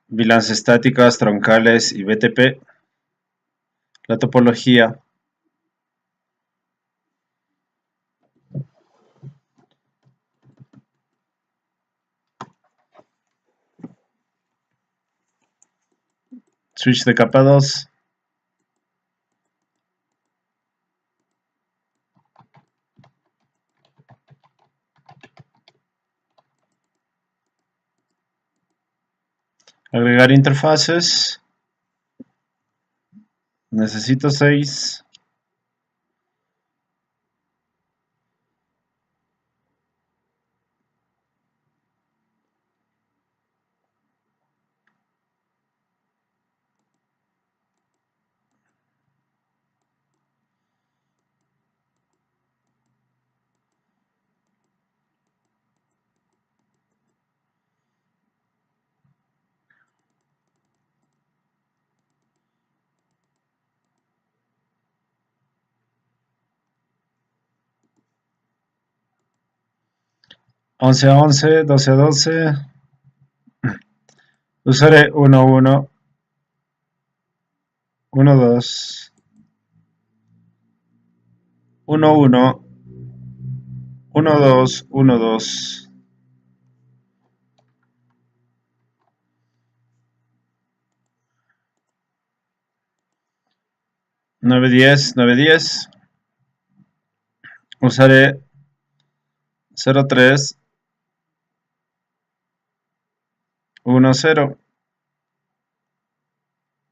VLANs estáticas, troncales y BTP. La topología. Switch de capa 2. Agregar interfaces. Necesito 6. Once a 11, 12 a 12. Usaré 1, 1, 1, 2, 1, 1, 1, 2, 1, 2. 9, 10, 9, 10. Usaré 0, 3, 1, 0,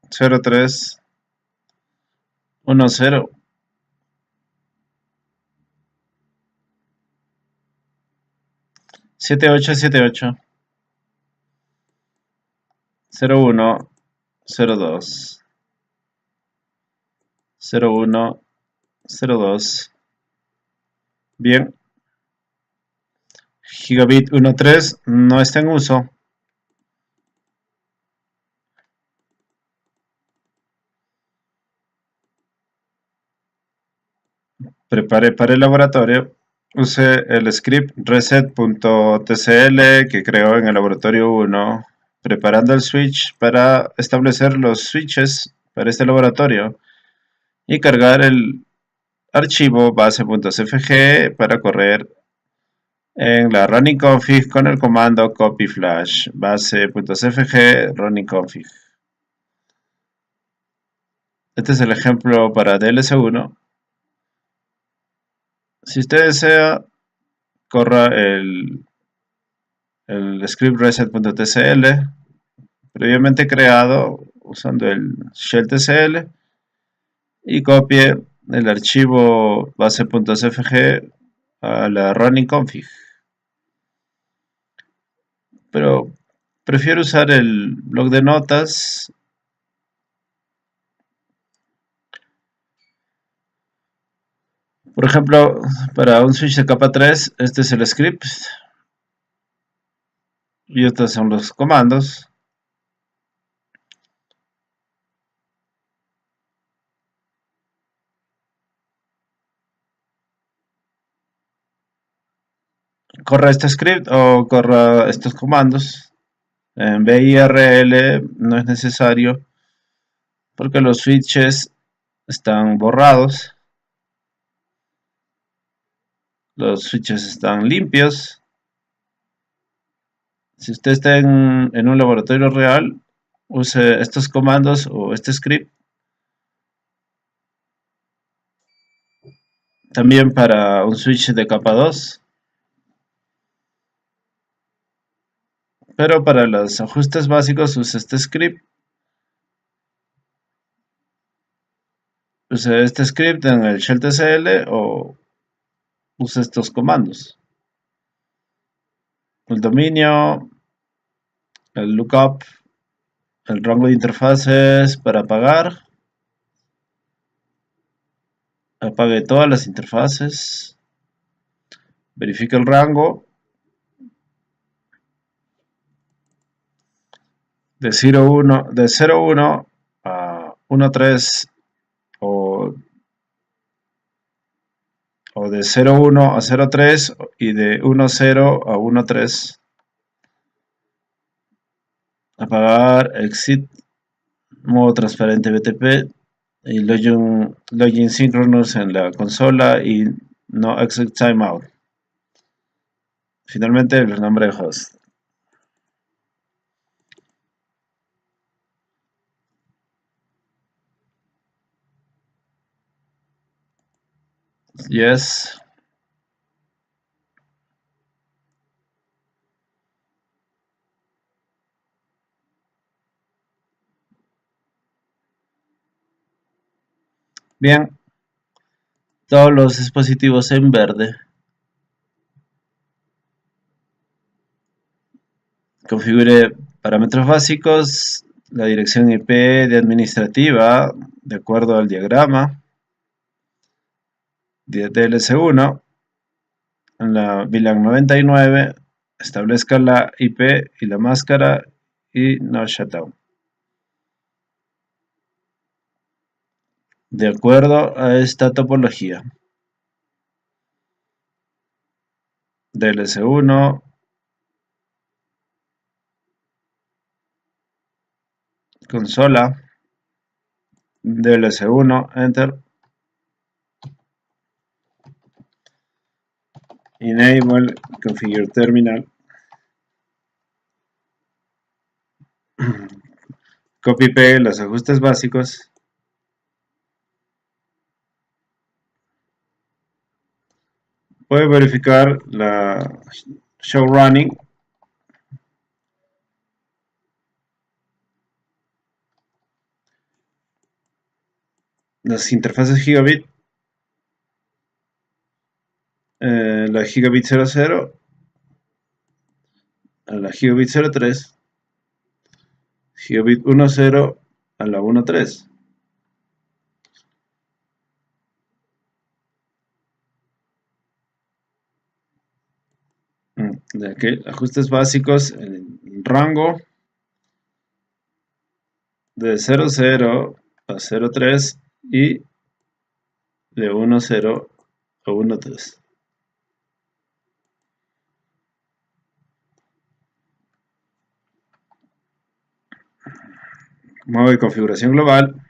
0, 3, 1, 0. 7, 8, 7, 8. 0, 1, 0, 2. 0, 1, 0, 2. Bien. Gigabit 1.3 no está en uso. Preparé para el laboratorio. Use el script reset.tcl que creó en el laboratorio 1, preparando el switch para establecer los switches para este laboratorio y cargar el archivo base.cfg para correr en la running config con el comando copy flash base.cfg running config. Este es el ejemplo para DLS1. Si usted desea, corra el script reset.tcl previamente creado usando el shell tcl y copie el archivo base.cfg a la running config. Pero prefiero usar el bloc de notas. Por ejemplo, para un switch de capa 3, este es el script y estos son los comandos. Corra este script o corra estos comandos. En BIRL no es necesario porque los switches están borrados. Los switches están limpios. Si usted está en un laboratorio real, use estos comandos o este script. También para un switch de capa 2. Pero para los ajustes básicos use este script. Use este script en el shell tcl o use estos comandos. El dominio, el lookup, el rango de interfaces para apagar. Apague todas las interfaces. Verifique el rango. De 0.1 a 1.3 o o de 0.1 a 0.3 y de 1.0 a 1.3. Apagar, exit, modo transparente BTP y login synchronous en la consola y no exit timeout. Finalmente el nombre de host. Yes. Bien, todos los dispositivos en verde. Configure parámetros básicos, la dirección IP de administrativa, de acuerdo al diagrama de DLS1. En la VLAN 99, establezca la IP y la máscara y no shutdown. De acuerdo a esta topología. DLS1, consola, DLS1, enter. Enable configure terminal. Copy pegue los ajustes básicos. Puede verificar la show running. Las interfaces gigabit. La gigabit 00 a la gigabit 03. Gigabit 10 a la 13. De aquí, ajustes básicos en rango de 00 a 03 y de 10 a 13. Modo de configuración global.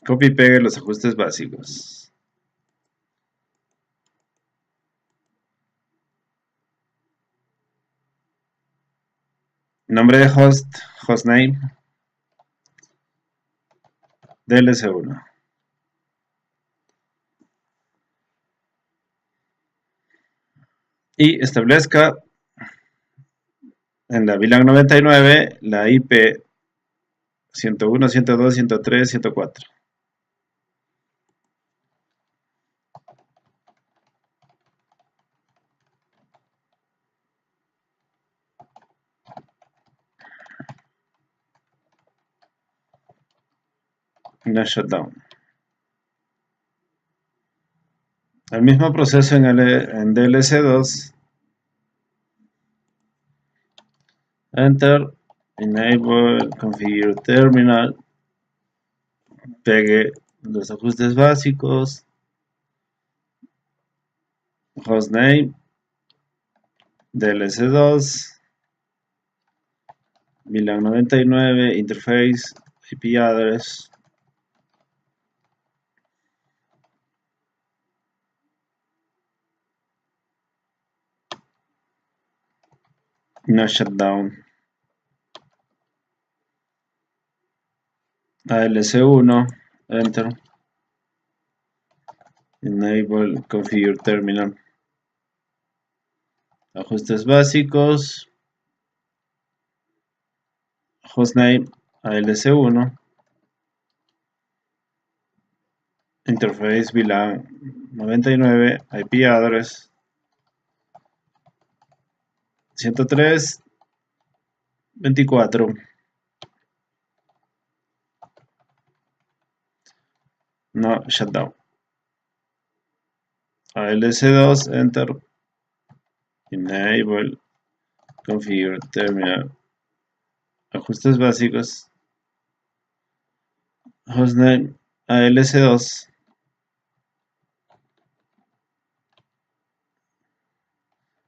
Copy y pegue los ajustes básicos. Nombre de host, hostname, DLS1. Y establezca en la VLAN 99 la IP 101, 102, 103, 104. No shutdown. El mismo proceso en DLS2. Enter, enable, configure terminal, pegue los ajustes básicos, hostname, DLS2, VLAN 99, interface, IP address. No shutdown. ALS1, enter. Enable, configure terminal. Ajustes básicos. Hostname, ALS1. Interface VLAN 99, IP address 103, 24. No shutdown. ALS2, enter. Enable, configure terminal. Ajustes básicos. Hostname, ALS2,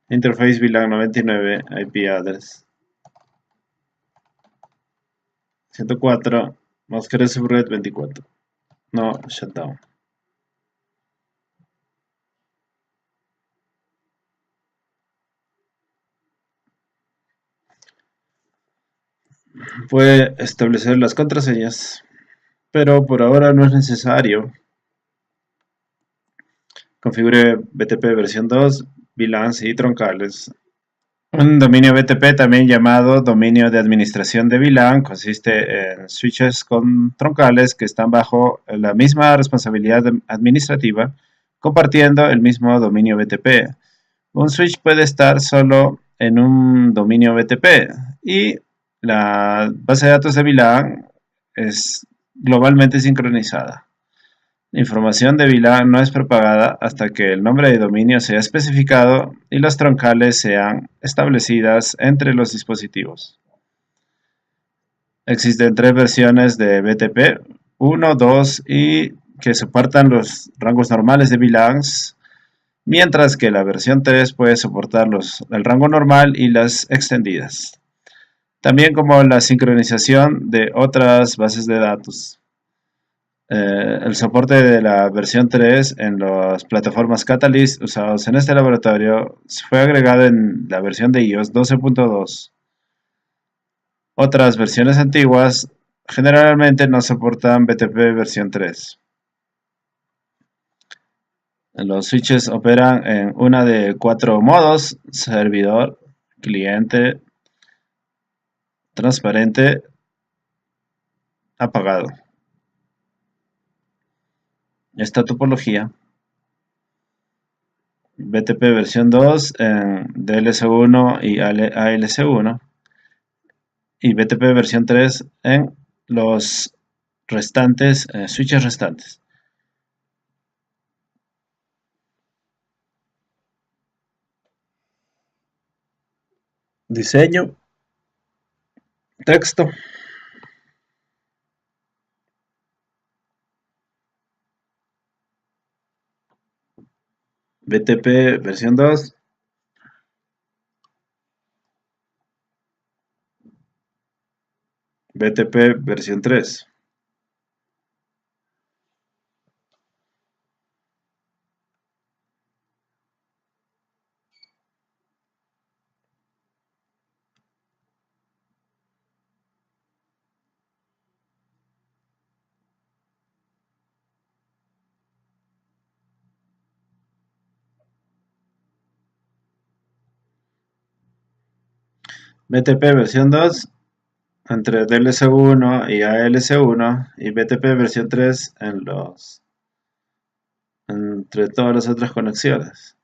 interface VLAN 99, IP address 104, mosquera subred 24, no shutdown. Puede establecer las contraseñas, pero por ahora no es necesario. Configure BTP versión 2, VLANs y troncales. Un dominio BTP, también llamado dominio de administración de VLAN, consiste en switches con troncales que están bajo la misma responsabilidad administrativa, compartiendo el mismo dominio BTP. Un switch puede estar solo en un dominio BTP y la base de datos de VLAN es globalmente sincronizada. La información de VLAN no es propagada hasta que el nombre de dominio sea especificado y las troncales sean establecidas entre los dispositivos. Existen 3 versiones de BTP, 1, 2 y que soportan los rangos normales de VLANs, mientras que la versión 3 puede soportar el rango normal y las extendidas, también como la sincronización de otras bases de datos. El soporte de la versión 3 en las plataformas Catalyst usados en este laboratorio fue agregado en la versión de iOS 12.2. Otras versiones antiguas generalmente no soportan BTP versión 3. Los switches operan en una de 4 modos: servidor, cliente, transparente, apagado. Esta topología, BTP versión 2 en DLS1 y ALS1 y BTP versión 3 en los restantes switches restantes. Diseño, texto. BTP versión 2. BTP versión 3. BTP versión 2 entre DLS1 y ALS1 y BTP versión 3 entre todas las otras conexiones.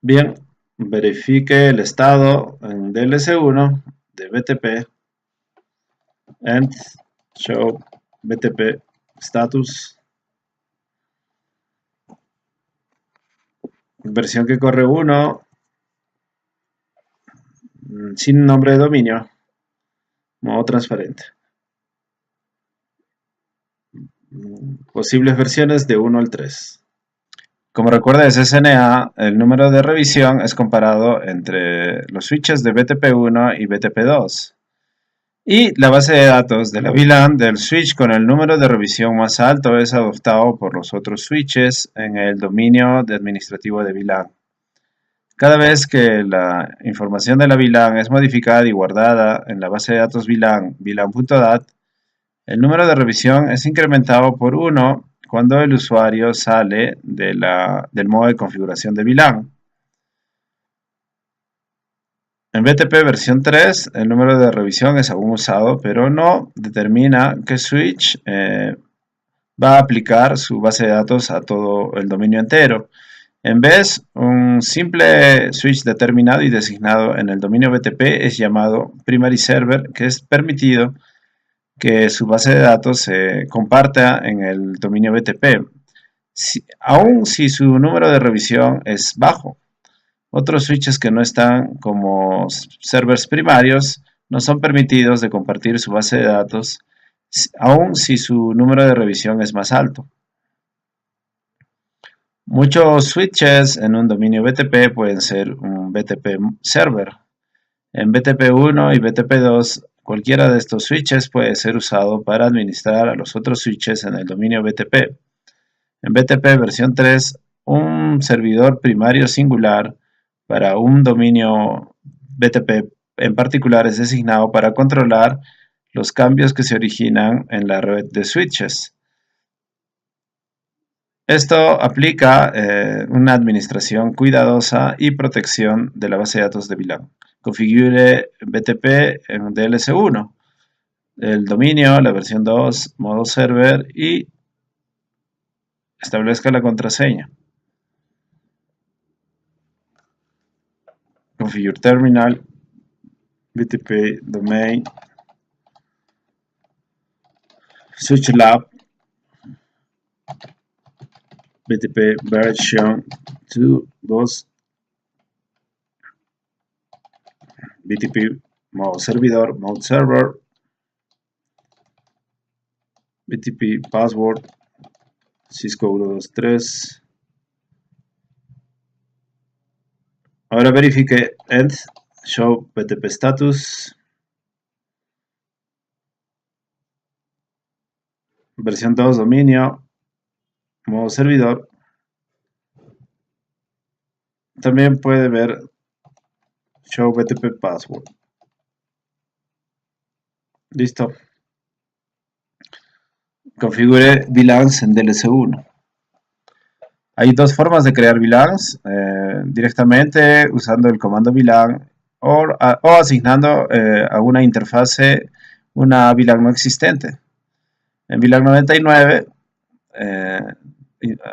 Bien, verifique el estado en DLS1 de BTP and show BTP status. Versión que corre 1 sin nombre de dominio, modo transparente. Posibles versiones de 1 al 3. Como recuerda de CCNA, el número de revisión es comparado entre los switches de BTP1 y BTP2 y la base de datos de la VLAN del switch con el número de revisión más alto es adoptado por los otros switches en el dominio administrativo de VLAN. Cada vez que la información de la VLAN es modificada y guardada en la base de datos VLAN, VLAN.dat, el número de revisión es incrementado por 1 cuando el usuario sale del modo de configuración de VLAN. En BTP versión 3, el número de revisión es aún usado, pero no determina qué switch va a aplicar su base de datos a todo el dominio entero. En vez, un simple switch determinado y designado en el dominio BTP es llamado primary server, que es permitido que su base de datos se comparta en el dominio BTP, aun si su número de revisión es bajo. Otros switches que no están como servers primarios no son permitidos de compartir su base de datos, aun si su número de revisión es más alto. Muchos switches en un dominio BTP pueden ser un BTP server. En BTP1 y BTP2, cualquiera de estos switches puede ser usado para administrar a los otros switches en el dominio BTP. En BTP versión 3, un servidor primario singular para un dominio BTP en particular es designado para controlar los cambios que se originan en la red de switches. Esto aplica una administración cuidadosa y protección de la base de datos de VLAN. Configure BTP en DLS1, el dominio, la versión 2, modo server y establezca la contraseña. Configure terminal, BTP domain, switch lab, BTP version 2, BTP modo servidor, mode server, BTP password, Cisco 123. Ahora verifique end show BTP status, versión 2 dominio, modo servidor. También puede ver show BTP password. Listo. Configure VLANs en DLS1. Hay dos formas de crear VLANs, directamente usando el comando VLAN o asignando a una interfase una VLAN no existente. En VLAN 99,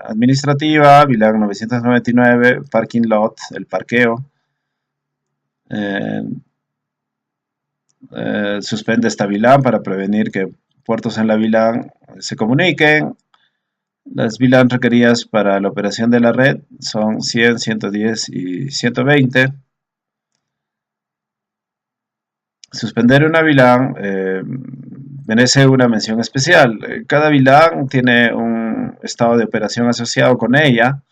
administrativa, VLAN 999, parking lot, el parqueo, suspende esta VLAN para prevenir que puertos en la VLAN se comuniquen. Las VLAN requeridas para la operación de la red son 100, 110 y 120. Suspender una VLAN merece una mención especial. Cada VLAN tiene un estado de operación asociado con ella.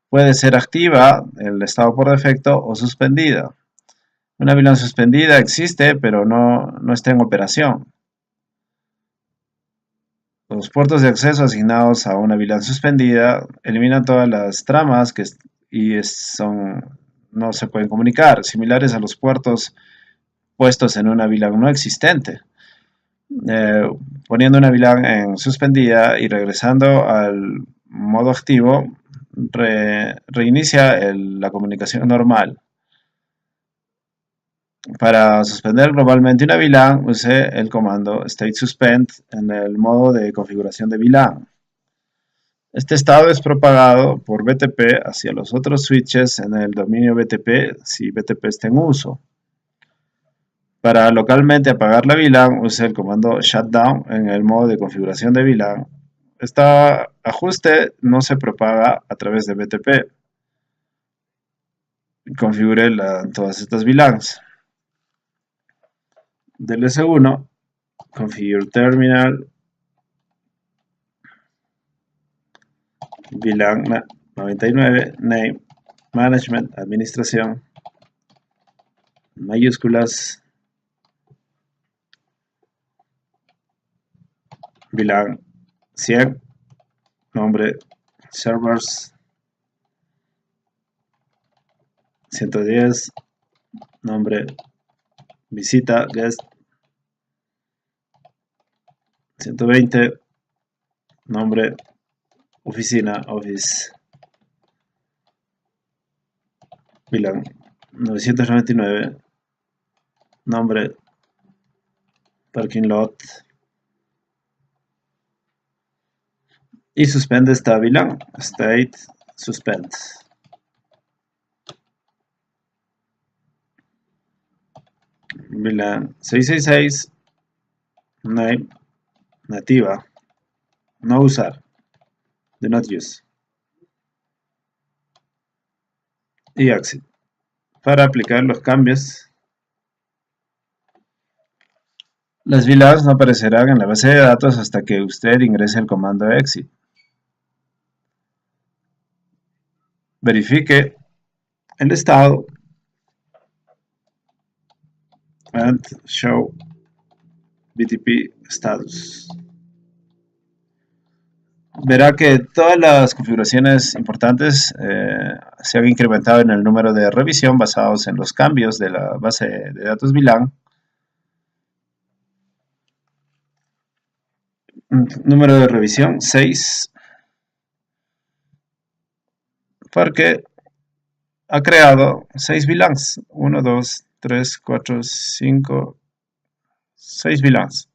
Puede ser activa, el estado por defecto, o suspendida. Una VLAN suspendida existe, pero no está en operación. Los puertos de acceso asignados a una VLAN suspendida eliminan todas las tramas no se pueden comunicar, similares a los puertos puestos en una VLAN no existente. Poniendo una VLAN en suspendida y regresando al modo activo, reinicia la comunicación normal. Para suspender globalmente una VLAN, use el comando state suspend en el modo de configuración de VLAN. Este estado es propagado por BTP hacia los otros switches en el dominio BTP si BTP está en uso. Para localmente apagar la VLAN, use el comando shutdown en el modo de configuración de VLAN. Este ajuste no se propaga a través de BTP. Configure todas estas VLANs. DLS1, configure terminal, VLAN 99, name, management, administración, mayúsculas, VLAN 100, nombre, servers, 110, nombre, visita, guest, 120, nombre, oficina, office, VLAN 999, nombre, parking lot, y suspende esta VLAN, state suspend. VLAN 666, name, nativa, no usar, do not use, y exit. Para aplicar los cambios, Las VLANs no aparecerán en la base de datos hasta que usted ingrese el comando exit. Verifique el estado and show BTP status. Verá que todas las configuraciones importantes se han incrementado en el número de revisión basados en los cambios de la base de datos VLAN. Número de revisión 6, porque ha creado 6 VLANs. 1, 2, 3, 4, 5, 6 VLANs.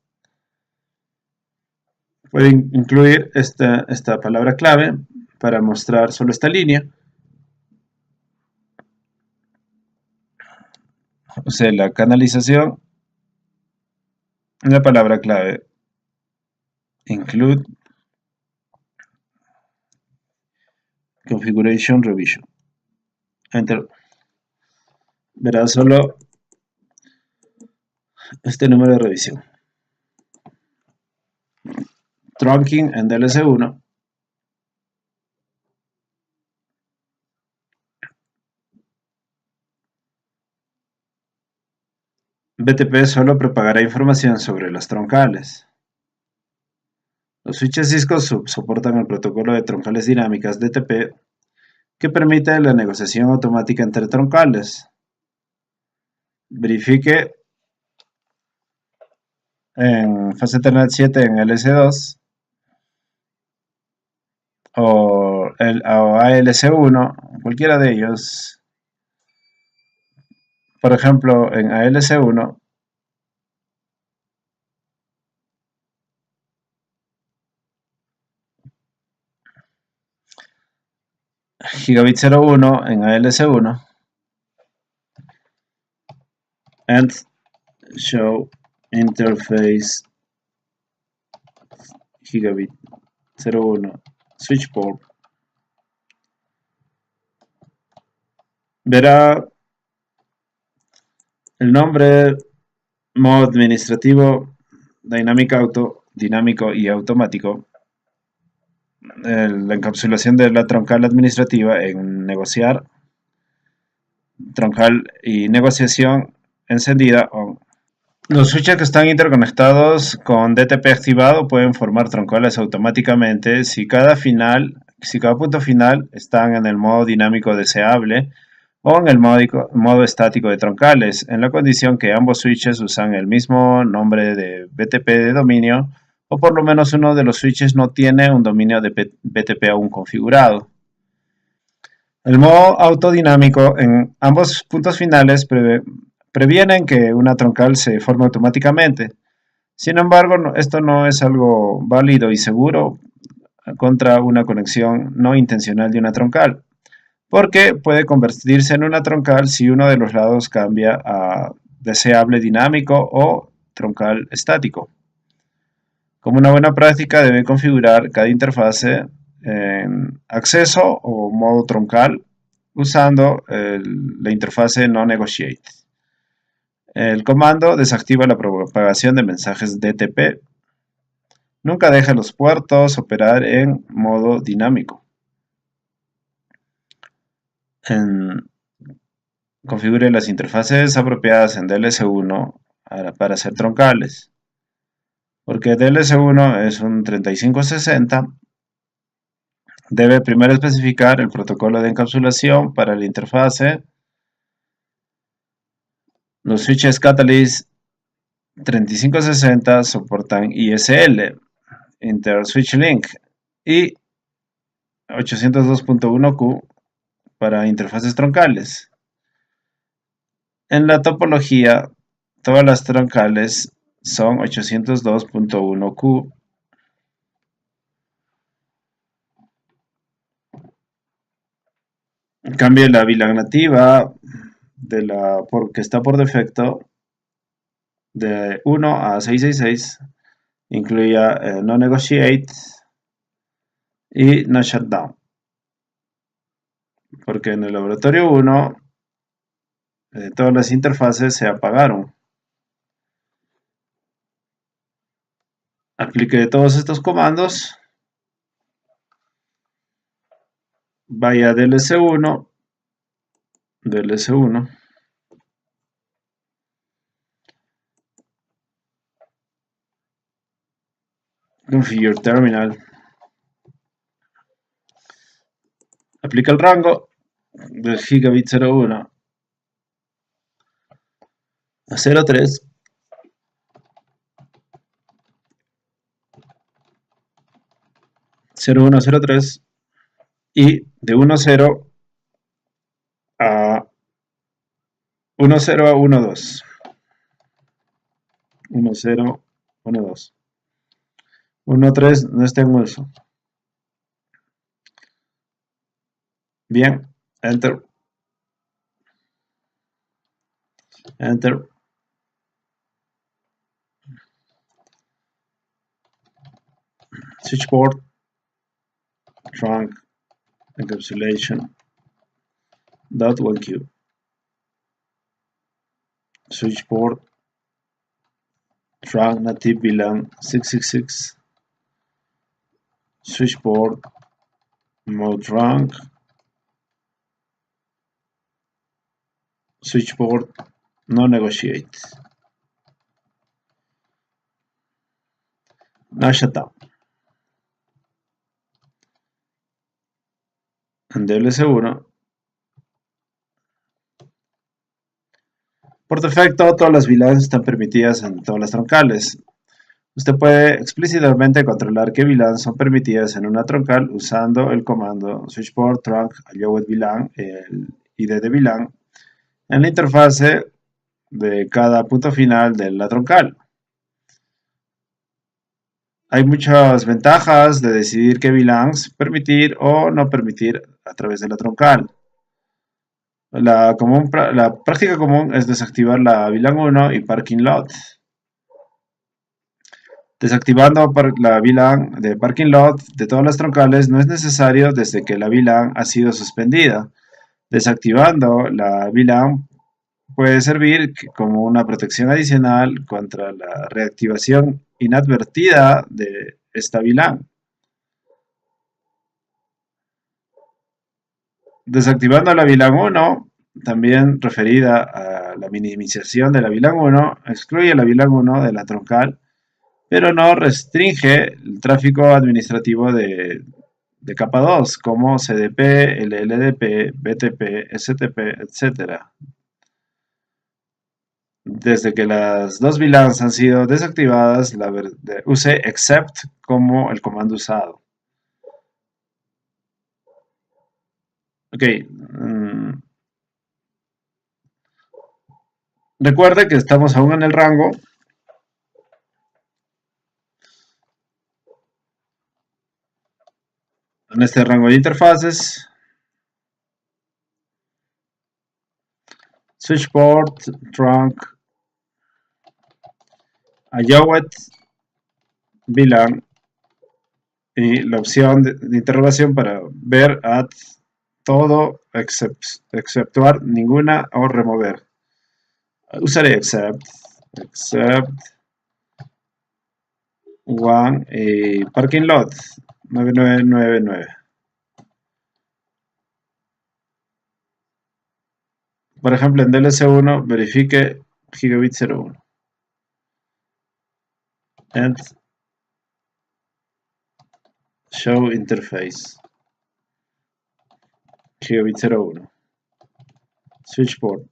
Pueden incluir esta palabra clave para mostrar solo esta línea. O sea, la canalización, la palabra clave include configuration revision. Enter. Verá solo este número de revisión. Trunking en DLC1. BTP solo propagará información sobre las troncales. Los switches Cisco soportan el protocolo de troncales dinámicas DTP que permite la negociación automática entre troncales. Verifique en Fast Ethernet 7 en LS2 o ALC1, cualquiera de ellos. Por ejemplo, en ALC1 Gigabit 01 en ALC1 and show interface Gigabit 01 switch port. Verá el nombre, modo administrativo, dinámico y automático, la encapsulación de la troncal administrativa en negociar, troncal y negociación encendida on. Los switches que están interconectados con DTP activado pueden formar troncales automáticamente si cada punto final están en el modo dinámico deseable o en el modo estático de troncales, en la condición que ambos switches usan el mismo nombre de BTP de dominio o por lo menos uno de los switches no tiene un dominio de BTP aún configurado. El modo autodinámico en ambos puntos finales previenen que una troncal se forme automáticamente. Sin embargo, esto no es algo válido y seguro contra una conexión no intencional de una troncal, porque puede convertirse en una troncal si uno de los lados cambia a deseable dinámico o troncal estático. Como una buena práctica, debe configurar cada interfase en acceso o modo troncal usando la interfase no negotiate. El comando desactiva la propagación de mensajes DTP. Nunca deje los puertos operar en modo dinámico. Configure las interfaces apropiadas en DLC1 para hacer troncales. Porque DLC1 es un 3560, debe primero especificar el protocolo de encapsulación para la interfase. Los switches Catalyst 3560 soportan ISL, Inter Switch Link, y 802.1q para interfaces troncales. En la topología, todas las troncales son 802.1q. Cambie la VLAN nativa que está por defecto de 1 a 666, incluya no negotiate y no shutdown, porque en el laboratorio 1 todas las interfaces se apagaron. Aplique todos estos comandos. Vaya del S1. Configure terminal. Aplica el rango del gigabit 01 a 03. 0103 y de 10 a 10 a 12. 10, 12. 13 no está en uso. Bien, enter. Enter. Switch port. Trunk. Encapsulation. .1q. Switch port. Trunk native VLAN 666. Switch port. Mode trunk. Switch port. No negotiate. Now shut down. En DLC1. Por defecto, todas las VLANs están permitidas en todas las troncales. Usted puede explícitamente controlar qué VLANs son permitidas en una troncal usando el comando switchport trunk allowed VLAN, el ID de VLAN, en la interfase de cada punto final de la troncal. Hay muchas ventajas de decidir qué VLANs permitir o no permitir a través de la troncal. La práctica común es desactivar la VLAN 1 y parking lot. Desactivando la VLAN de parking lot de todas las troncales no es necesario desde que la VLAN ha sido suspendida. Desactivando la VLAN puede servir como una protección adicional contra la reactivación inadvertida de esta VLAN. Desactivando la VLAN 1, también referida a la minimización de la VLAN 1, excluye la VLAN 1 de la troncal, pero no restringe el tráfico administrativo de capa 2, como CDP, LLDP, BTP, STP, etc. Desde que las dos VLANs han sido desactivadas, use except como el comando usado. Ok. Recuerde que estamos aún en el rango. En este rango de interfaces. Switch port, trunk, allowed VLAN y la opción de interrogación para ver at todo, exceptuar ninguna o remover. Usaré except one y parking lot 9999. Por ejemplo, en DLC1 verifique gigabit 01. And show interface. Gigabit 01. Switch port.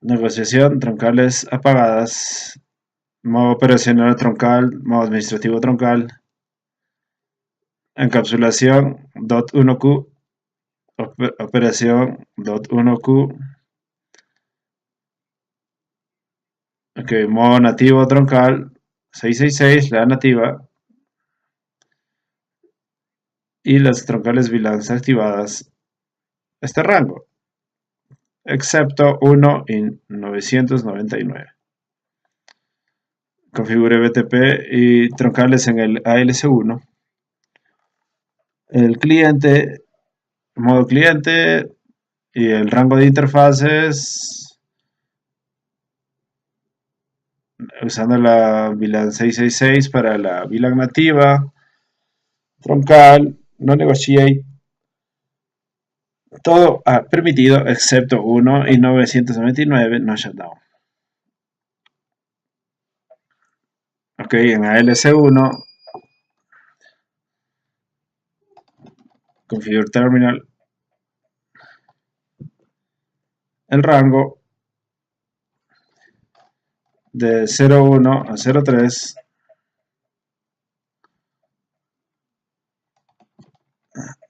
Negociación, troncales apagadas. Modo operacional troncal, modo administrativo troncal. Encapsulación .1q. Operación .1q. Ok, modo nativo troncal 666, la nativa. Y las troncales VLANs activadas este rango, excepto 1 y 999. Configure BTP y troncales en el ALS1. El cliente, modo cliente, Y el rango de interfaces, usando la VLAN 666 para la VLAN nativa, troncal, no negotiate, todo permitido excepto 1 y 999 no shutdown. Ok, en ALC1, configure terminal, el rango de 01 a 03.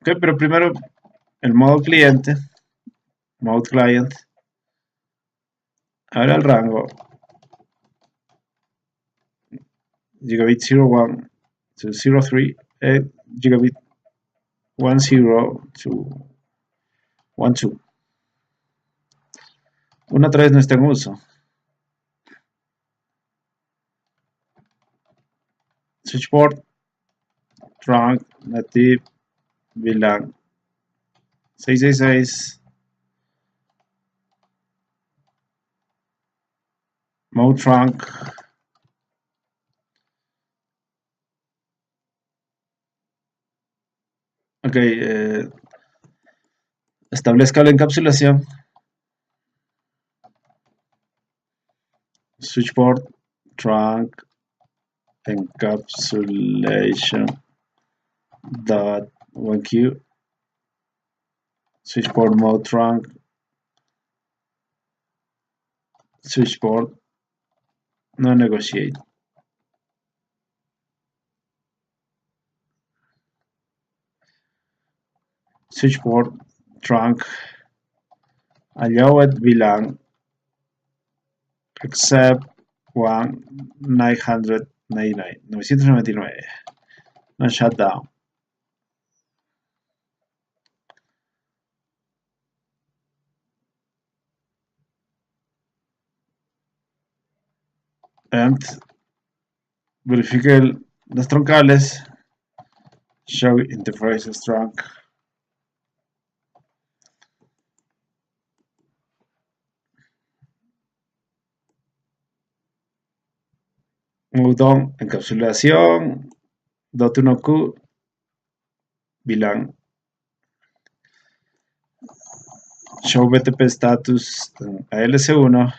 Ok, pero primero el modo cliente, mode client, ahora el rango gigabit 01 to 03 and gigabit 10 to 12. 1.3 no está en uso. Switchboard, trunk, native, VLAN 666, mode trunk, ok, establezca la encapsulación, switchboard, trunk, encapsulation dot 1q, switchboard mode trunk, switchboard, no negotiate. Switchboard, trunk, allowed VLAN, except 999, no shutdown. And verifique los troncales, show interfaces trunk. Move on, encapsulación, .1q, VLAN. Show BTP status ALC1,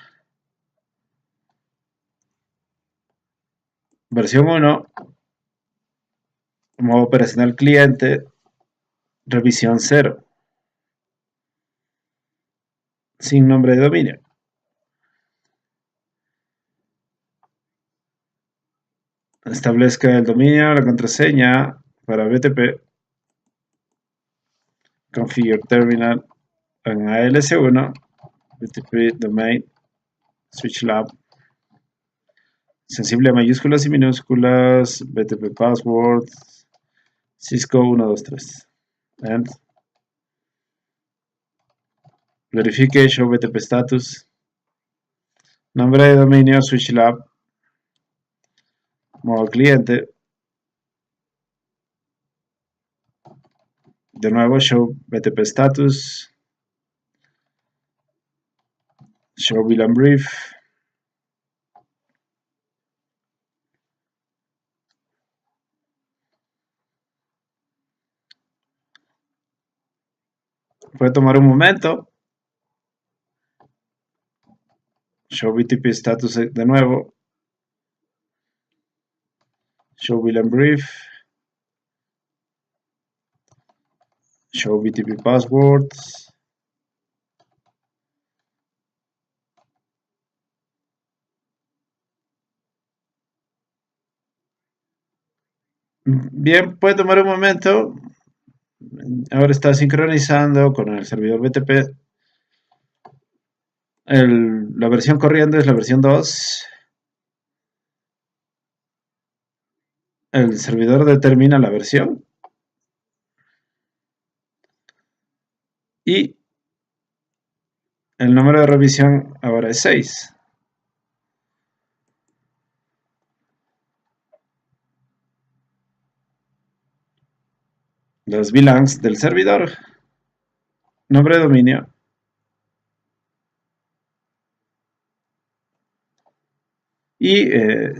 versión 1, modo operacional cliente, revisión 0, sin nombre de dominio. Establezca el dominio, la contraseña para BTP, configure terminal en ALC1, BTP domain, switch lab, sensible a mayúsculas y minúsculas, BTP password, Cisco 123. And verifique show BTP status, nombre de dominio, switch lab, modo cliente, de nuevo show BTP status, show VLAN brief, puede tomar un momento, show BTP status de nuevo, show VLAN brief, show BTP passwords, bien, puede tomar un momento, ahora está sincronizando con el servidor BTP, la versión corriendo es la versión 2, el servidor determina la versión y el número de revisión ahora es 6. Los VLANs del servidor, nombre de dominio, y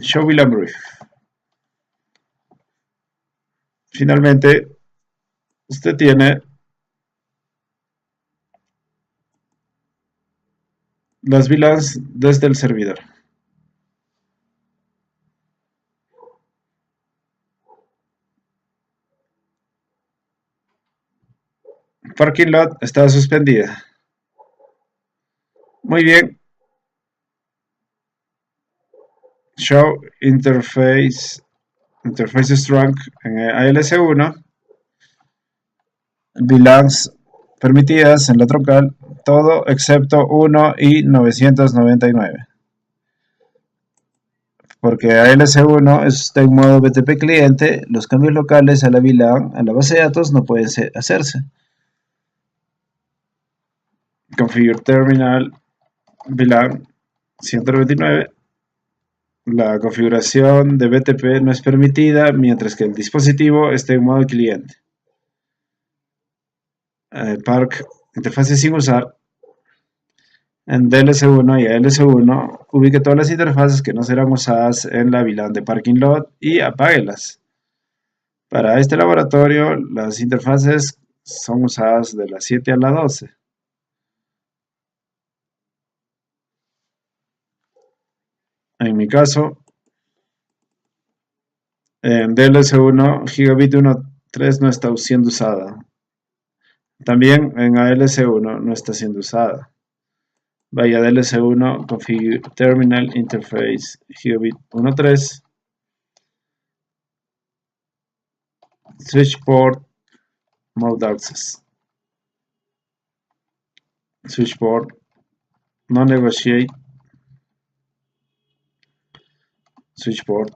Show VLAN Brief. Finalmente, usted tiene las VLANs desde el servidor. Parking lot está suspendida. Muy bien. Show interface strong en ALS1. VLANs permitidas en la troncal, todo excepto 1 y 999. Porque ALS1 está en modo BTP cliente, los cambios locales a la VLAN, a la base de datos, no pueden hacerse. Configure terminal VLAN 199. La configuración de BTP no es permitida mientras que el dispositivo esté en modo cliente. Park interfase sin usar. En DLS1 y ALS1 ubique todas las interfaces que no serán usadas en la VLAN de parking lot y apáguelas. Para este laboratorio, las interfaces son usadas de las 7 a las 12. En mi caso, en DLS1, Gigabit 1.3 no está siendo usada. También en ALS1 no está siendo usada. Vaya a DLS1, Configure Terminal Interface Gigabit 1.3. Switch port Mode Access. Switch port No Negotiate. Switch port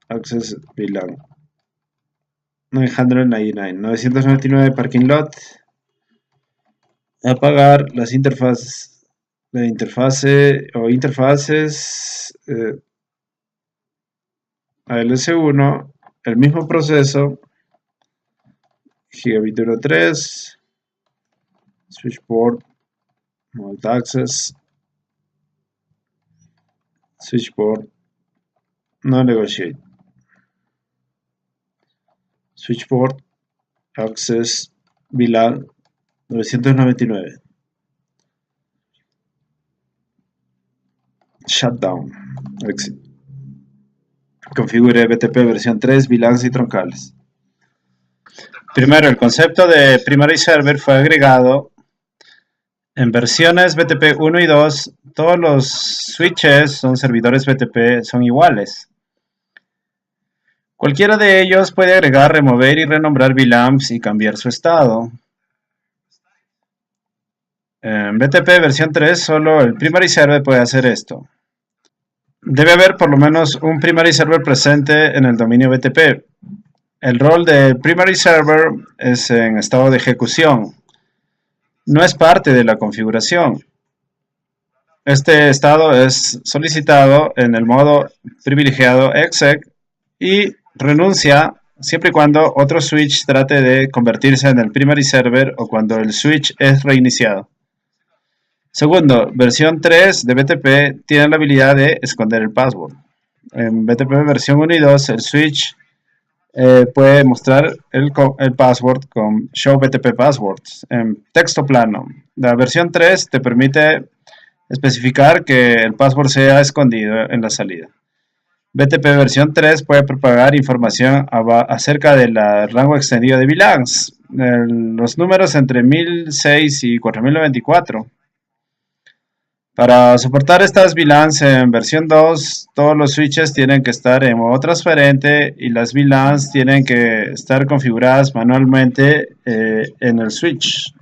Access VLAN 999 Parking Lot. Apagar las interfaces. La interfase o interfaces ALS1, el mismo proceso, Gigabit 1.3, Switch port Mode Access, Switch port No Negotiate, Switch port Access VLAN 999. Shutdown. Exit. Configure BTP versión 3, VLANs y troncales. Primero, el concepto de Primary Server fue agregado en versiones BTP 1 y 2. Todos los switches son servidores BTP, son iguales. Cualquiera de ellos puede agregar, remover y renombrar VLANs y cambiar su estado. En BTP versión 3, solo el Primary Server puede hacer esto. Debe haber por lo menos un Primary Server presente en el dominio BTP. El rol de Primary Server es en estado de ejecución. No es parte de la configuración. Este estado es solicitado en el modo privilegiado exec y renuncia siempre y cuando otro switch trate de convertirse en el Primary Server o cuando el switch es reiniciado. Segundo, versión 3 de BTP tiene la habilidad de esconder el password. En BTP versión 1 y 2, el switch puede mostrar el password con Show BTP Passwords en texto plano. La versión 3 te permite especificar que el password sea escondido en la salida. BTP versión 3 puede propagar información acerca del rango extendido de VLANs, los números entre 1006 y 4094. Para soportar estas VLANs en versión 2, todos los switches tienen que estar en modo transparente y las VLANs tienen que estar configuradas manualmente en el switch.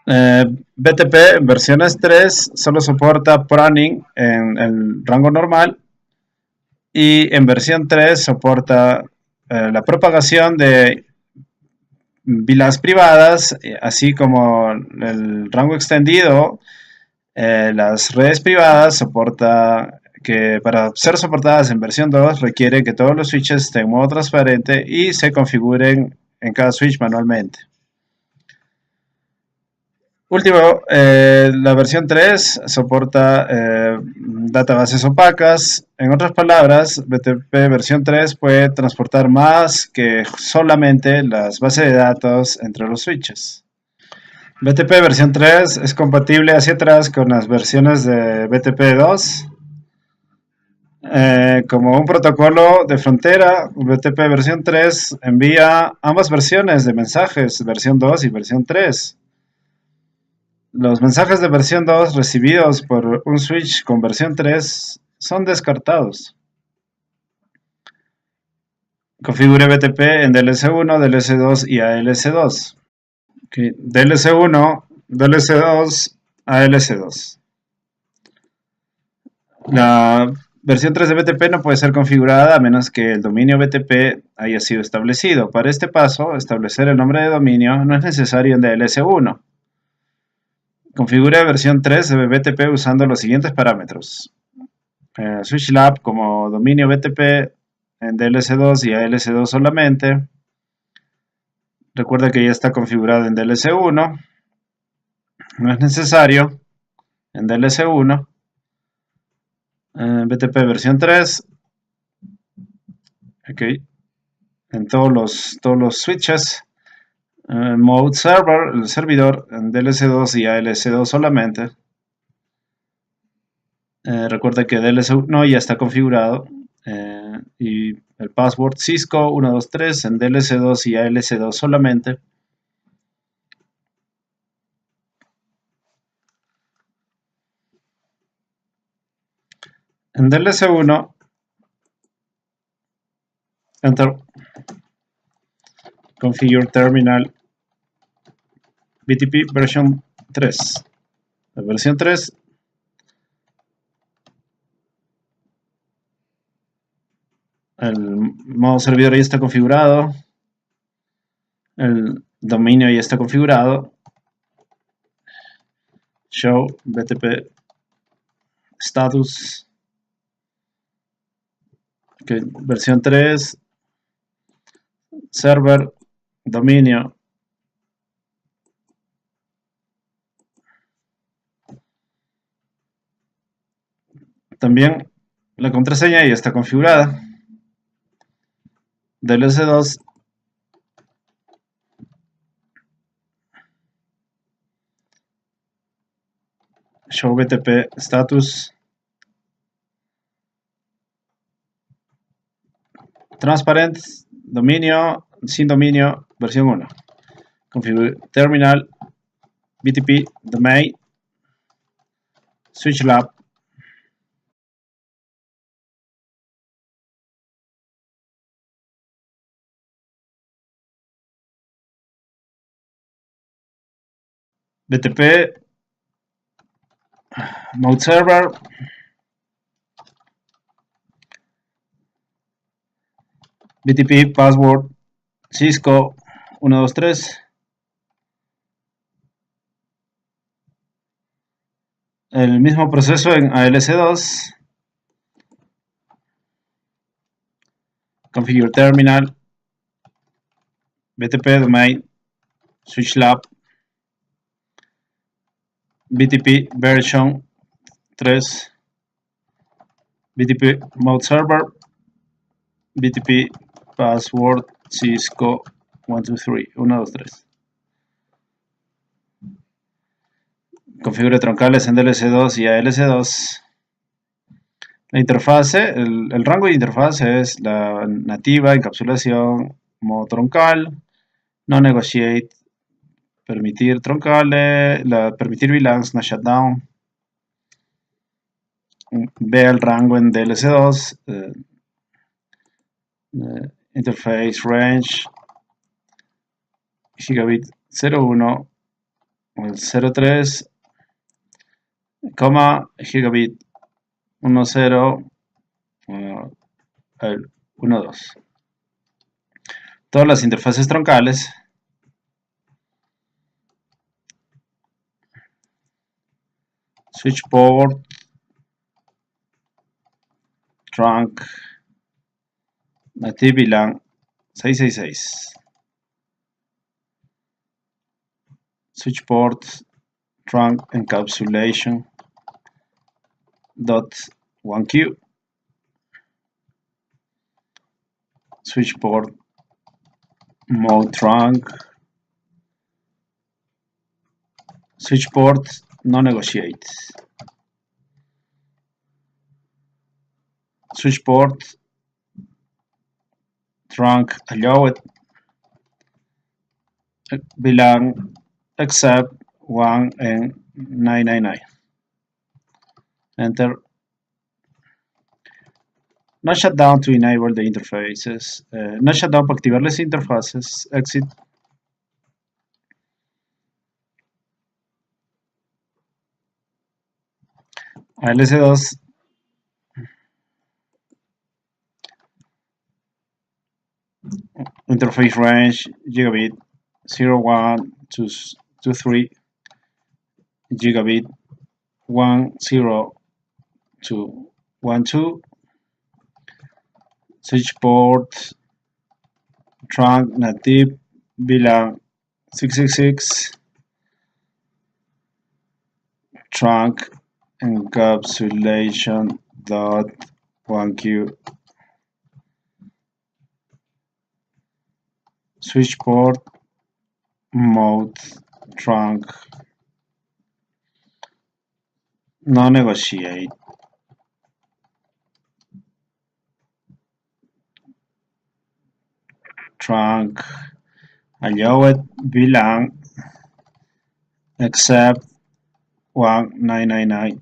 BTP en versiones 3 solo soporta pruning en el rango normal y en versión 3 soporta la propagación de VLANs privadas, así como el rango extendido. Las redes privadas soporta que para ser soportadas en versión 2 requiere que todos los switches estén en modo transparente y se configuren en cada switch manualmente. Último, la versión 3 soporta databases opacas. En otras palabras, BTP versión 3 puede transportar más que solamente las bases de datos entre los switches. BTP versión 3 es compatible hacia atrás con las versiones de BTP 2. Como un protocolo de frontera, BTP versión 3 envía ambas versiones de mensajes, versión 2 y versión 3. Los mensajes de versión 2 recibidos por un switch con versión 3 son descartados. Configure BTP en DLS1, DLS2 y ALS2. Okay. DLS1, DLS2, ALS2. La versión 3 de BTP no puede ser configurada a menos que el dominio BTP haya sido establecido. Para este paso, establecer el nombre de dominio no es necesario en DLS1. Configure versión 3 de BTP usando los siguientes parámetros. SwitchLab como dominio BTP en DLS2 y ALS2 solamente. Recuerda que ya está configurado en DLS1. No es necesario en DLS1. BTP versión 3. Ok. En todos los switches. Mode Server, el servidor en DLS2 y ALS2 solamente. Recuerda que DLS1 ya está configurado. Y el password Cisco 123 en DLS2 y ALS2 solamente. En DLS1, enter configure terminal BTP version 3. La versión 3 el modo servidor ya está configurado, el dominio ya está configurado. Show BTP status. Okay, versión 3, server, dominio. También la contraseña ya está configurada. DLS2 show BTP status. Transparent, dominio, sin dominio, versión 1. Configure terminal, BTP, domain, SwitchLab. BTP, mode server, BTP, password, Cisco 123. El mismo proceso en ALS2. Configure terminal, BTP domain, SwitchLab, BTP version 3, BTP mode server, BTP password Cisco 123. Configure troncales en DLS2 y ALS2. La interfase, el rango de interfase es la nativa, encapsulación, modo troncal, no negotiate, permitir troncales, permitir VLANs, no shutdown. Vea el rango en DLS2, interface range, gigabit 01, el 03, gigabit 10, el 12. Todas las interfaces troncales. Switch port, trunk, native VLAN 666. Switch port trunk encapsulation dot 1q switch port mode trunk switch port no negotiate switch port trunk allowed VLAN except 1 and 999. Enter. No shutdown to enable the interfaces. No shutdown para activar las interfaces. Exit. ALS2. Interface range gigabit 01 to 23 gigabit 10 to 12 switch port trunk native VLAN 666 trunk encapsulation dot 1q switch port mode trunk no negotiate trunk allowed VLAN except 1999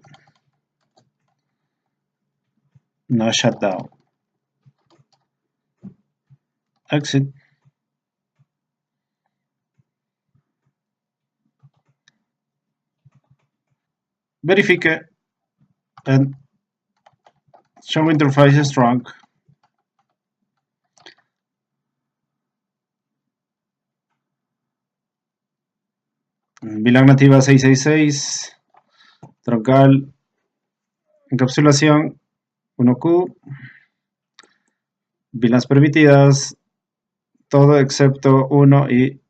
no shutdown exit verifique and show interfaces trunk VLAN nativa 666 troncal encapsulación 1Q VLANs permitidas todo excepto 1 y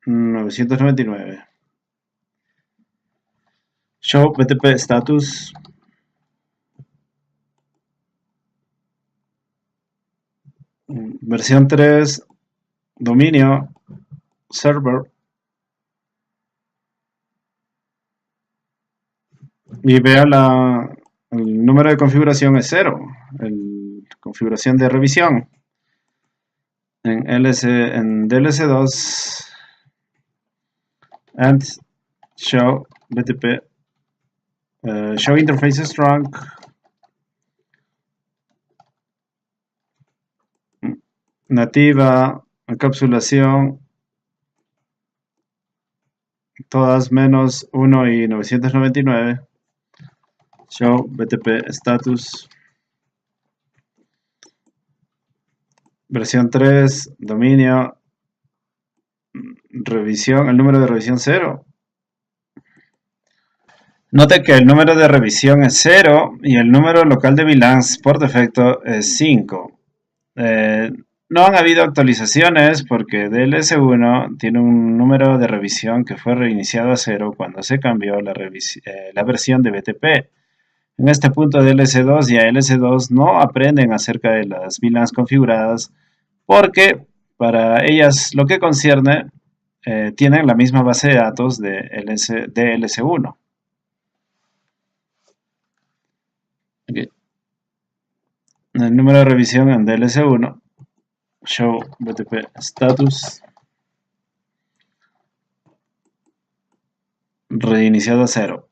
999 show BTP status versión 3 dominio server y vea el número de configuración es 0, configuración de revisión en DLS2 and show BTP show interfaces trunk nativa encapsulación todas menos 1 y 999 show BTP status versión 3 dominio revisión el número de revisión 0. Note que el número de revisión es 0 y el número local de VLANs por defecto es 5. No han habido actualizaciones porque DLS1 tiene un número de revisión que fue reiniciado a 0 cuando se cambió la versión de BTP. En este punto DLS2 y ALS2 no aprenden acerca de las VLANs configuradas porque para ellas lo que concierne tienen la misma base de datos de DLS1. Okay. El número de revisión en DLS1 show BTP status reiniciado a 0.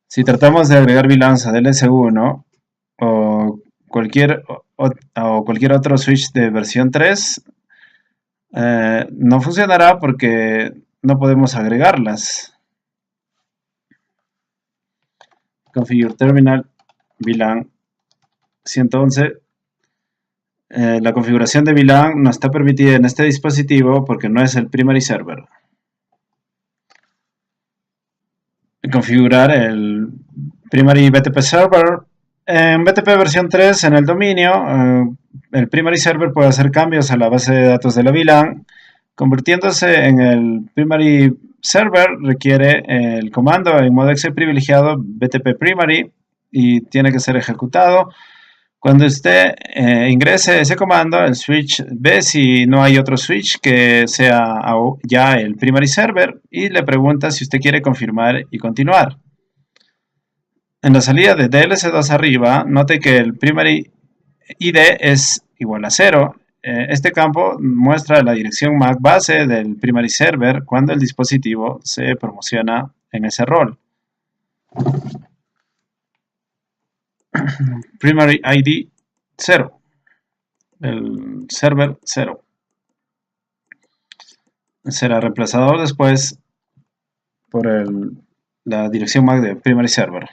Si tratamos de agregar VLANs a DLS1 o cualquier otro switch de versión 3, no funcionará porque no podemos agregarlas. Configure terminal VLAN 111. La configuración de VLAN no está permitida en este dispositivo porque no es el primary server. Configurar el primary BTP server en BTP versión 3 en el dominio. el primary server puede hacer cambios a la base de datos de la VLAN. Convirtiéndose en el primary server requiere el comando en modo exe privilegiado btp primary y tiene que ser ejecutado. Cuando usted ingrese ese comando, el switch ve si no hay otro switch que sea ya el primary server y le pregunta si usted quiere confirmar y continuar. En la salida de DLC2 arriba, note que el primary ID es igual a 0. Este campo muestra la dirección MAC base del primary server cuando el dispositivo se promociona en ese rol. Primary ID 0. El server 0. Será reemplazado después por la dirección MAC de primary server.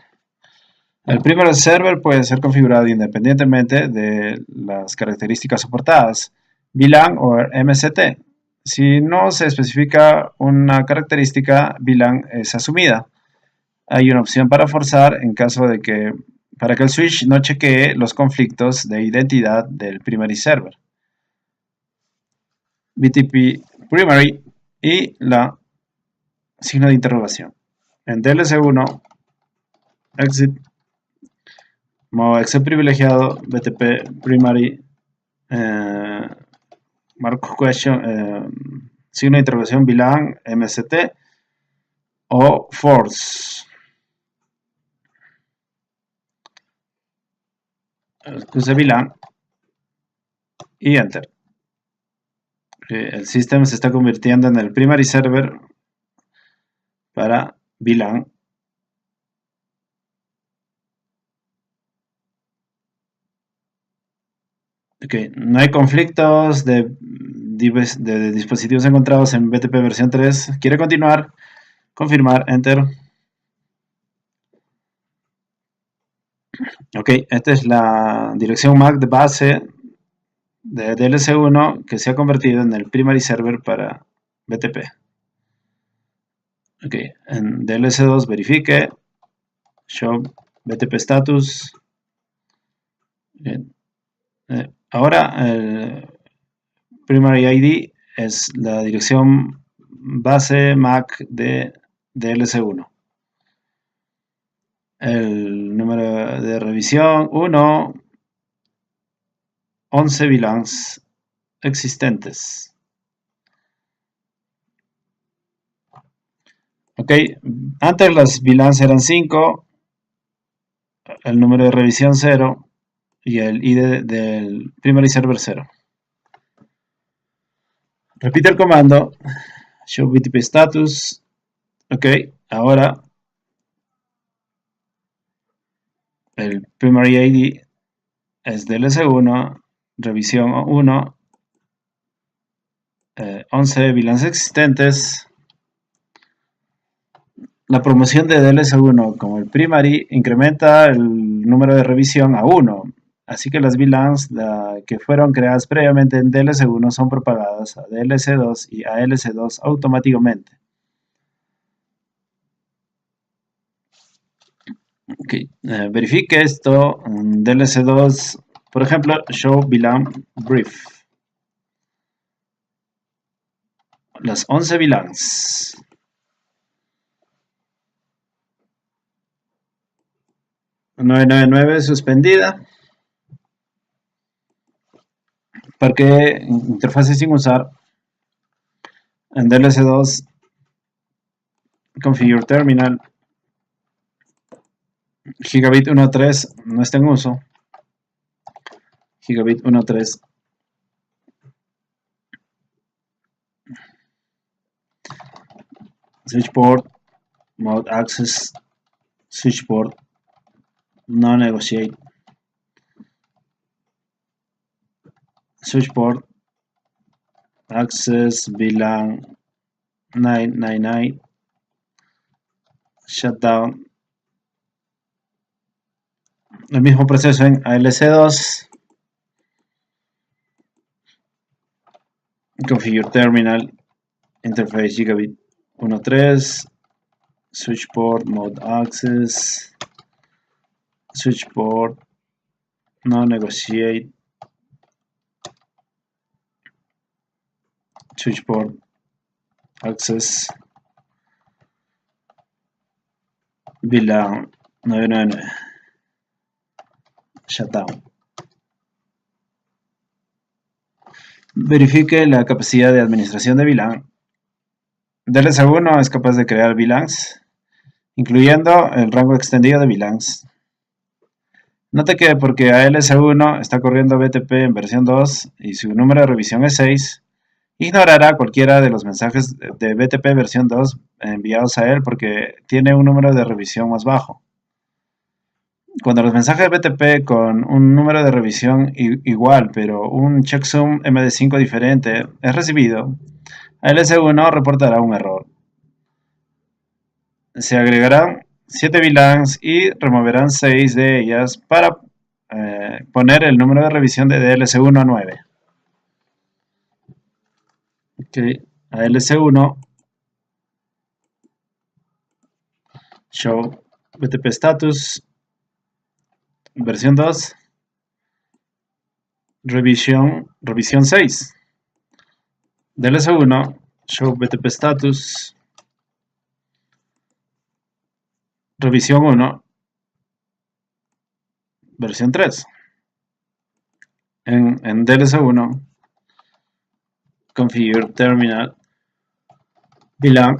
El primary server puede ser configurado independientemente de las características soportadas, VLAN o MST. Si no se especifica una característica, VLAN es asumida. Hay una opción para forzar en caso de que para que el switch no chequee los conflictos de identidad del primary server. BTP primary y la signo de interrogación. En DLC1, exit, modo exe privilegiado, BTP primary, marco question, signo de interrogación VLAN, MST o force. Puse VLAN y enter. El sistema se está convirtiendo en el primary server para VLAN. Okay. No hay conflictos de dispositivos encontrados en BTP versión 3. ¿Quiere continuar? Confirmar, enter. Ok, esta es la dirección MAC de base de DLC1 que se ha convertido en el primary server para BTP. Ok, en DLC2 verifique, show BTP status. Bien. Ahora el primary ID es la dirección base MAC de DLC1. El número de revisión 1, 11 VLANs existentes. Ok, antes las VLANs eran 5, el número de revisión 0 y el ID del primary server 0. Repite el comando, show BTP status. Ok, ahora el primary ID es DLC1, revisión 1, 11 VLANs existentes. La promoción de DLC1 como el primary incrementa el número de revisión a 1, así que las VLANs que fueron creadas previamente en DLC1 son propagadas a DLC2 y a LC2 automáticamente. Okay. Verifique esto en DLC2, por ejemplo, show VLAN brief. Las 11 VLANs. .999 suspendida. Porque interfase sin usar. En DLC2, configure terminal. Gigabit 1.3 no está en uso. Gigabit 1.3. Switch port, mode access, switch port, no negotiate. Switch port, access, VLAN 999, shutdown. El mismo proceso en ALC2. Configure terminal, interface gigabit 1.3, switch port, mode access, switch port, no negotiate, switchboard access VLAN 999 shutdown. Verifique la capacidad de administración de VLAN. DLS1 es capaz de crear VLANs, incluyendo el rango extendido de VLANs. Note que porque ALS1 está corriendo BTP en versión 2 y su número de revisión es 6, ignorará cualquiera de los mensajes de BTP versión 2 enviados a él porque tiene un número de revisión más bajo. Cuando los mensajes de BTP con un número de revisión igual pero un checksum MD5 diferente es recibido, ALS1 reportará un error. Se agregarán 7 VLANs y removerán 6 de ellas para poner el número de revisión de DLS1 a 9. Okay. ALS1 show BTP status versión 2 revisión 6. DLS1 show BTP status revisión 1 versión 3. En DLS1 configure terminal VLAN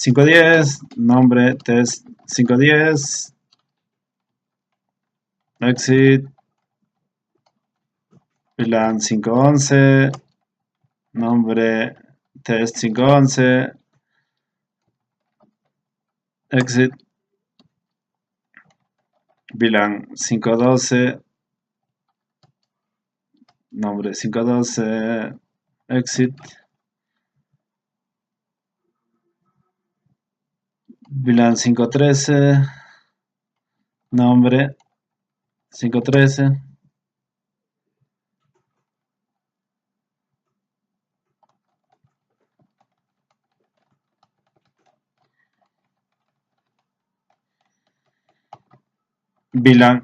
510 nombre test 510 exit VLAN 511 nombre test 511 exit VLAN 512 nombre 512 exit VLAN 513 nombre 513 VLAN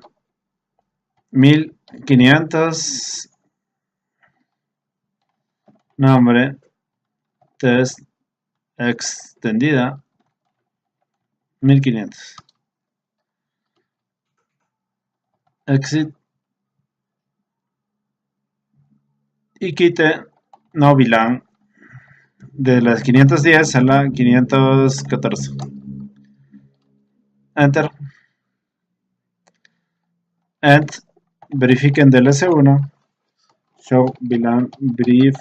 1500 nombre test extendida 1500 exit y quite no VLAN de las 510 a la 514. Enter. And verifiquen DLS1 show VLAN brief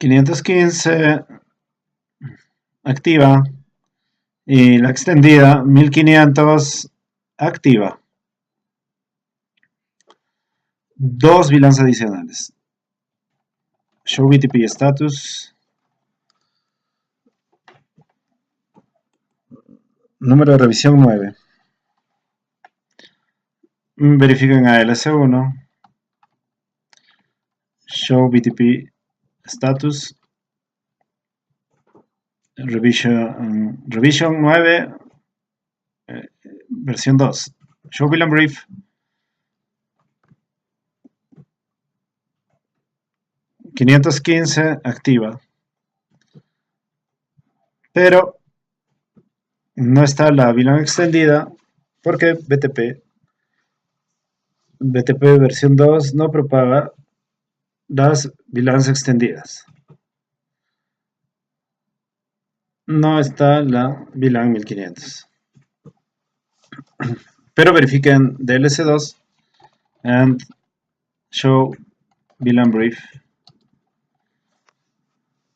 515 activa y la extendida 1500 activa. Dos VLANs adicionales. Show BTP status. Número de revisión 9. Verifiquen ALS1. Show BTP status. Revision 9. Versión 2. Show VLAN brief. 515 activa. Pero no está la VLAN extendida porque BTP versión 2 no propaga las VLANs extendidas. No está la VLAN 1500. Pero verifiquen DLS2 and show VLAN brief.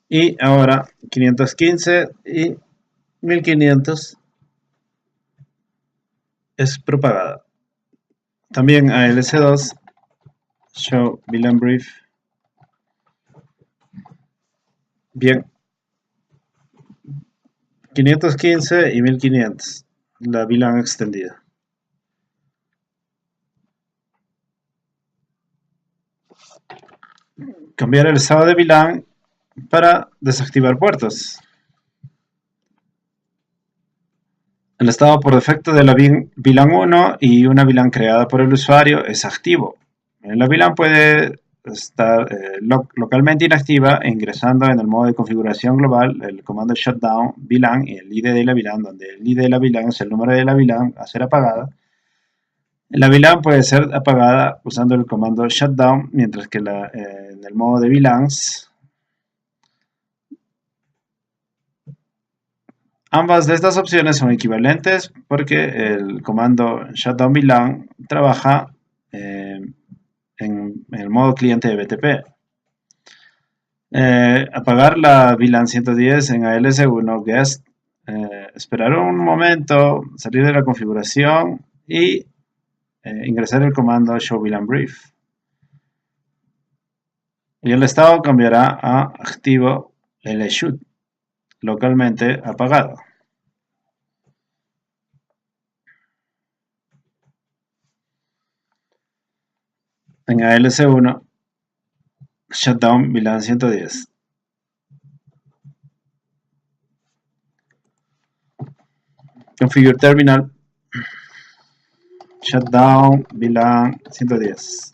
Y ahora 515 y 1500 es propagada. También ALS2 show VLAN brief. Bien. 515 y 1500. La VLAN extendida. Cambiar el estado de VLAN para desactivar puertos. El estado por defecto de la VLAN 1 y una VLAN creada por el usuario es activo. La VLAN puede estar localmente inactiva ingresando en el modo de configuración global el comando shutdown VLAN y el ID de la VLAN, donde el ID de la VLAN es el número de la VLAN a ser apagada. La VLAN puede ser apagada usando el comando shutdown, mientras que en el modo de VLANs, ambas de estas opciones son equivalentes porque el comando shutdown VLAN trabaja en el modo cliente de BTP. Apagar la VLAN 110 en ALS1 guest, esperar un momento, salir de la configuración y ingresar el comando show VLAN brief. Y el estado cambiará a activo LShoot, localmente apagado. En ALS1, shutdown VLAN 110. Configure terminal, shutdown VLAN 110.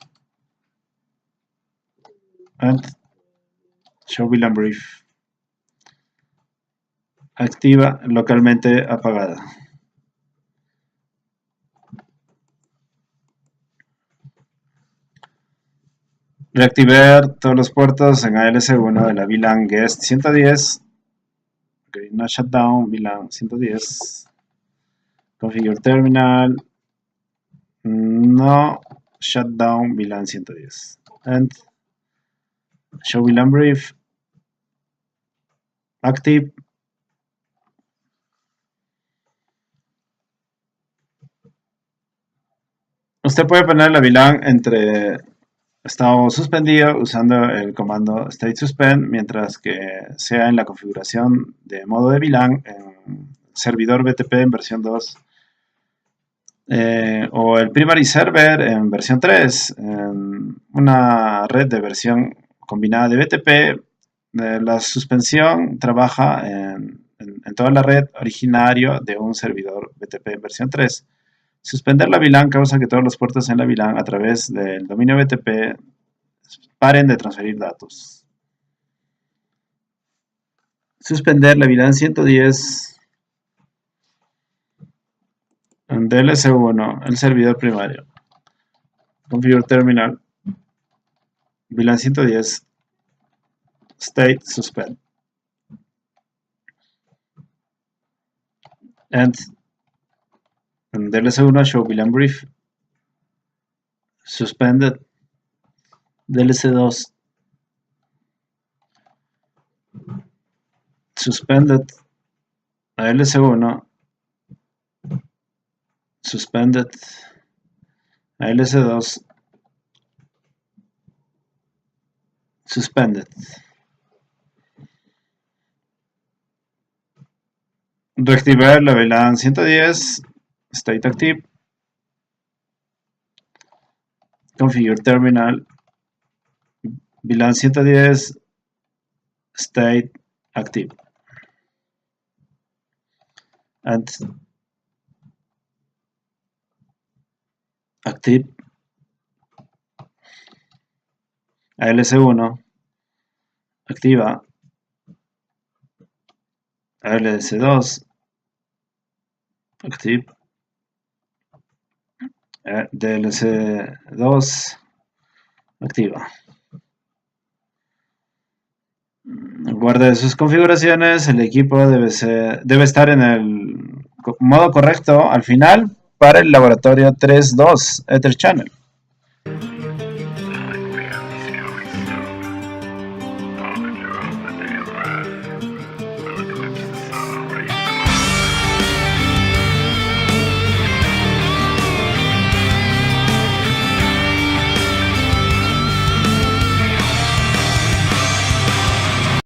And show VLAN brief. Activa localmente apagada. Reactivar todos los puertos en ALS1 de la VLAN guest 110. Okay, no shutdown VLAN 110. Configure terminal. No shutdown VLAN 110. And show VLAN brief. Active. Usted puede poner la VLAN entre estado suspendido usando el comando state suspend, mientras que sea en la configuración de modo de VLAN en servidor BTP en versión 2 o el primary server en versión 3 en una red de versión combinada de BTP. La suspensión trabaja en toda la red originario de un servidor BTP en versión 3. Suspender la VLAN causa que todos los puertos en la VLAN a través del dominio BTP paren de transferir datos. Suspender la VLAN 110 en DLS1, el servidor primario. Configure terminal. VLAN 110 state suspend. And en DLS1 show VLAN brief. Suspended. DLS2 suspended. ALS1 suspended. ALS2 suspended. Reactivar la VLAN 110 state active. Configure terminal. VLAN 110 state active. And active. ALS1 activa. ALS2 active. DLS2 activa. Guarde sus configuraciones. El equipo debe estar en el modo correcto al final para el laboratorio 3.2 Ether Channel.